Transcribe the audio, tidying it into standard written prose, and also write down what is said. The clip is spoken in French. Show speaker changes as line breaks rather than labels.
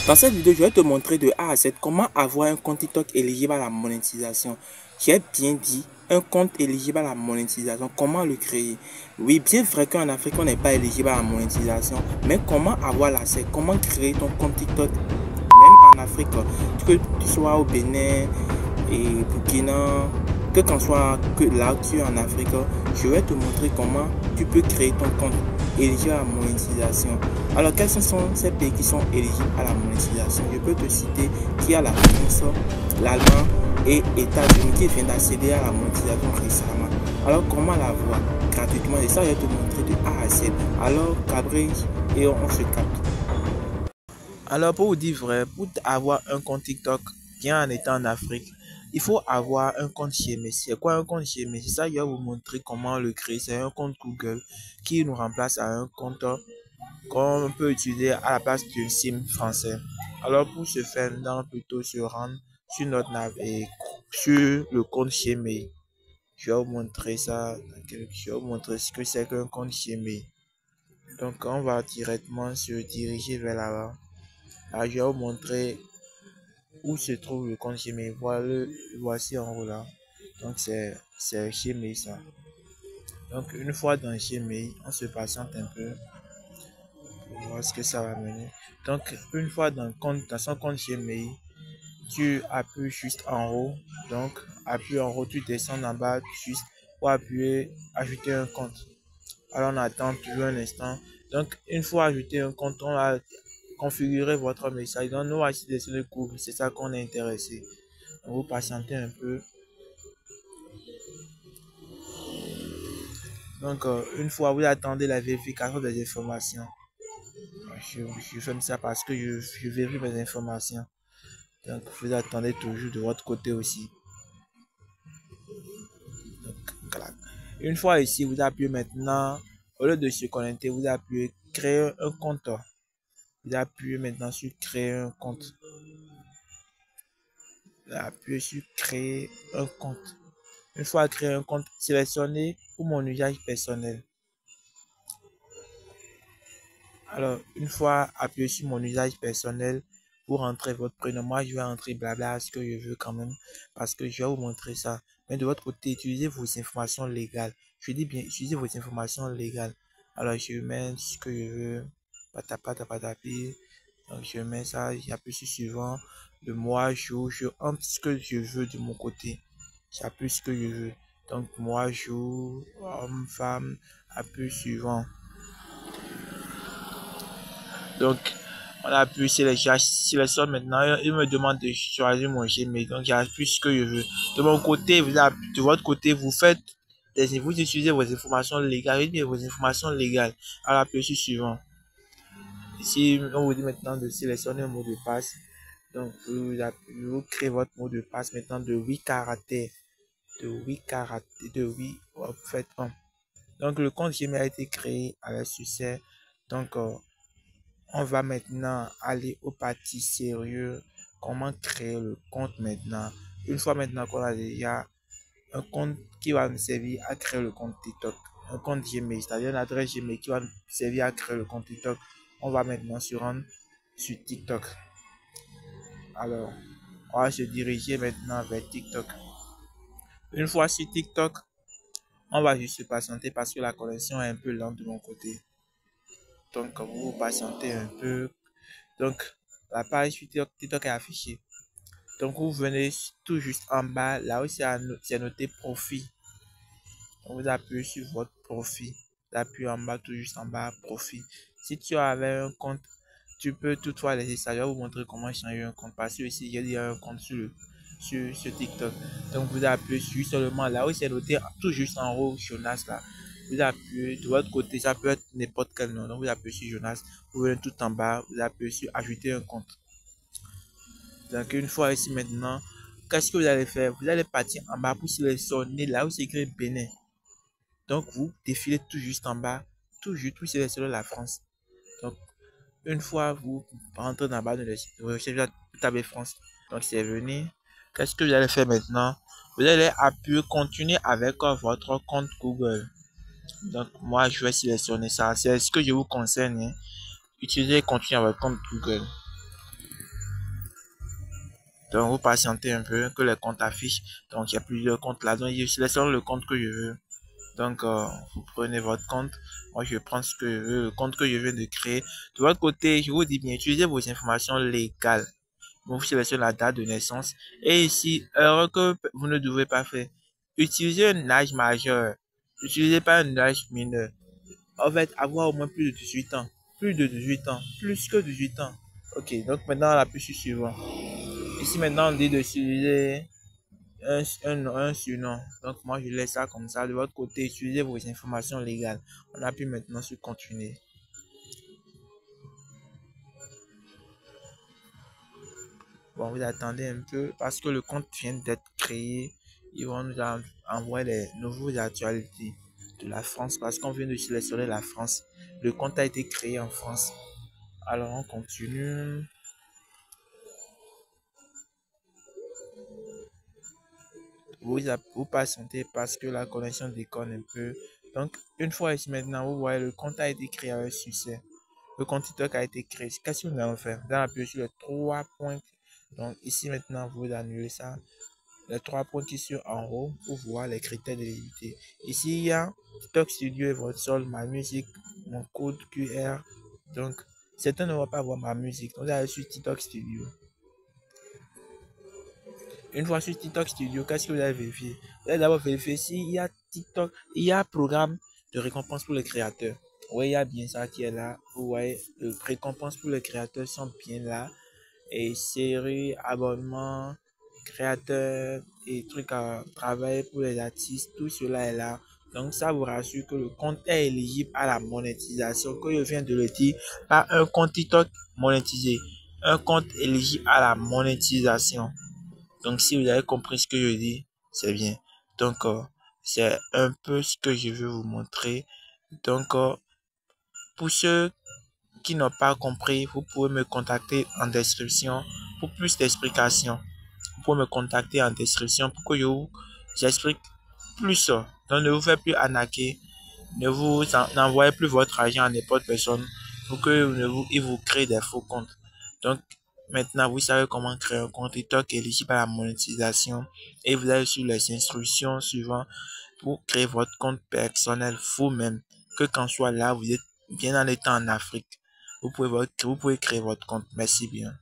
Dans cette vidéo, je vais te montrer de A à Z comment avoir un compte TikTok éligible à la monétisation. J'ai bien dit, un compte éligible à la monétisation, comment le créer? Oui, bien vrai qu'en Afrique, on n'est pas éligible à la monétisation, mais comment avoir l'accès? Comment créer ton compte TikTok, même en Afrique, que tu sois au Bénin et Burkina, que qu'en soit que là tu es en Afrique, je vais te montrer comment tu peux créer ton compte éligible à la monétisation. Alors, quels sont ces pays qui sont éligibles à la monétisation? Je peux te citer qui a la France, l'Allemagne et États-Unis qui viennent d'accéder à la monétisation récemment. Alors, comment la voir gratuitement? Et ça, je vais te montrer de A à Z. Alors, cabré et on se capte. Alors, pour vous dire vrai, pour avoir un compte TikTok bien en étant en Afrique, il faut avoir un compte Gmail. C'est quoi un compte Gmail? C'est ça, je vais vous montrer comment le créer. C'est un compte Google qui nous remplace à un compte qu'on peut utiliser à la place d'une SIM français. Alors, pour ce faire, nous allons plutôt se rendre sur notre nav et sur le compte Gmail. Je vais vous montrer ça. Je vais vous montrer ce que c'est qu'un compte Gmail. Donc, on va directement se diriger vers là-bas. Là, je vais vous montrer où se trouve le compte Gmail. Voilà, voici en haut là. Donc, c'est Gmail ça. Donc, une fois dans Gmail, on se patiente un peu pour voir ce que ça va mener. Donc, une fois dans son compte Gmail, tu appuies juste en haut. Donc, appuie en haut, tu descends en bas juste pour appuyer, ajouter un compte. Alors, on attend toujours un instant. Donc, une fois ajouté un compte, on va configurer votre message. Donc, nous voici le Google, c'est ça qu'on est intéressé. Donc, vous patientez un peu. Donc, une fois vous attendez la vérification des informations. Je fais ça parce que je vérifie mes informations. Donc, vous attendez toujours de votre côté aussi. Donc, voilà. Une fois ici, vous appuyez maintenant, au lieu de se connecter, vous appuyez créer un compte. Vous appuyez maintenant sur créer un compte. Vous appuyez sur créer un compte. Une fois créé un compte, sélectionnez pour mon usage personnel. Alors, une fois appuyé sur mon usage personnel, pour rentrer votre prénom, moi je vais entrer blabla ce que je veux quand même, parce que je vais vous montrer ça. Mais de votre côté, utilisez vos informations légales. Je dis bien, utilisez vos informations légales. Alors, je mets ce que je veux, patapatapi. Donc, je mets ça, j'appuie sur suivant, le mois, jour, je entre ce que je veux de mon côté. J'appuie ce que je veux. Donc, mois, jour, homme, femme, appuie suivant. Donc, on appuie sélectionne maintenant. Il me demande de choisir mon Gmail. Donc, j'appuie ce que je veux. De mon côté, de votre côté, vous utilisez vos informations légales. Vos informations légales. Alors, appuyez sur suivant. Ici, on vous dit maintenant de sélectionner un mot de passe. Donc, vous créez votre mot de passe maintenant de 8 caractères. En fait, 1. Donc, le compte Gmail a été créé avec succès. Donc, on va maintenant aller au parti sérieux. Comment créer le compte maintenant? Une fois maintenant qu'on a déjà un compte qui va nous servir à créer le compte TikTok, un compte Gmail, c'est-à-dire une adresse Gmail qui va nous servir à créer le compte TikTok, on va maintenant se rendre sur TikTok. Alors, on va se diriger maintenant vers TikTok. Une fois sur TikTok, on va juste se patienter parce que la connexion est un peu lente de mon côté. Donc, vous patientez un peu. Donc, la page TikTok est affichée. Donc, vous venez tout juste en bas, là où c'est noté profil. Donc, vous appuyez sur votre profil. Vous appuyez en bas, tout juste en bas, profil. Si tu avais un compte, tu peux toutefois laisser ça. Je vais vous montrer comment changer un compte. Parce que ici, j'ai déjà un compte sur TikTok. Donc, vous appuyez sur seulement là où c'est noté tout juste en haut, Jonas là. Vous appuyez de votre côté, ça peut être n'importe quel nom. Donc, vous appuyez sur Jonas. Vous venez tout en bas, vous appuyez sur ajouter un compte. Donc, une fois ici maintenant, qu'est-ce que vous allez faire? Vous allez partir en bas pour sélectionner là où c'est écrit Bénin. Donc, vous défilez tout juste en bas, tout juste, vous sélectionnez la France. Donc, une fois vous rentrez dans la barre de recherche, vous tapez France. Donc, c'est venu. Qu'est-ce que vous allez faire maintenant? Vous allez appuyer continuer avec votre compte Google. Donc, moi, je vais sélectionner ça. C'est ce que je vous conseille. Utilisez continuer avec votre compte Google. Donc, vous patientez un peu que les comptes affichent. Donc, il y a plusieurs comptes là. Donc, je sélectionne le compte que je veux. Donc, vous prenez votre compte. Moi, je prends ce que je veux, le compte que je viens de créer. De votre côté, je vous dis bien, utilisez vos informations légales. Vous sélectionnez la date de naissance. Et ici, erreur que vous ne devez pas faire. Utilisez un âge majeur. N'utilisez pas un âge mineur. En fait, avoir au moins plus de 18 ans. Plus de 18 ans. Plus que 18 ans. Ok, donc maintenant, la plus suivante. Ici, maintenant, on dit d'utiliser un surnom. Donc, moi, je laisse ça comme ça. De votre côté, utilisez vos informations légales. On appuie maintenant sur continuer. Bon, vous attendez un peu parce que le compte vient d'être créé. Ils vont nous envoyer les nouvelles actualités de la France parce qu'on vient de sélectionner la France. Le compte a été créé en France. Alors, on continue. Vous patientez parce que la connexion déconne un peu. Donc, une fois ici maintenant, vous voyez, le compte a été créé avec succès. Le compte TikTok a été créé. Qu'est-ce que nous allons faire? Vous allez appuyer sur les trois points. Donc, ici maintenant, vous annulez ça. Les trois points qui sont en haut pour voir les critères d'éligibilité. Ici, il y a TikTok Studio et votre sol, ma musique, mon code QR. Donc, certains ne vont pas voir ma musique. Donc, vous allez sur TikTok Studio. Une fois sur TikTok Studio, qu'est-ce que vous allez vérifier? Vous allez d'abord vérifier s'il y a TikTok, il y a programme de récompense pour les créateurs. Oui, il y a bien ça qui est là. Vous voyez, les récompenses pour les créateurs sont bien là. Et série, abonnement, créateurs et trucs à travailler pour les artistes, tout cela est là. Donc ça vous rassure que le compte est éligible à la monétisation, que je viens de le dire, pas un compte TikTok monétisé, un compte éligible à la monétisation. Donc, si vous avez compris ce que je dis, c'est bien. Donc, c'est un peu ce que je veux vous montrer. Donc, pour ceux qui n'ont pas compris, vous pouvez me contacter en description pour plus d'explications. Vous pouvez me contacter en description pour que je vous explique plus. Donc, ne vous faites plus arnaquer. Ne vous n'envoyez plus votre argent à n'importe personne pour que il vous crée des faux comptes. Donc, maintenant, vous savez comment créer un compte TikTok éligible à la monétisation et vous allez sur les instructions suivantes pour créer votre compte personnel vous-même. Que quand soit là, vous êtes bien en étant en Afrique. Vous pouvez créer votre compte. Merci bien.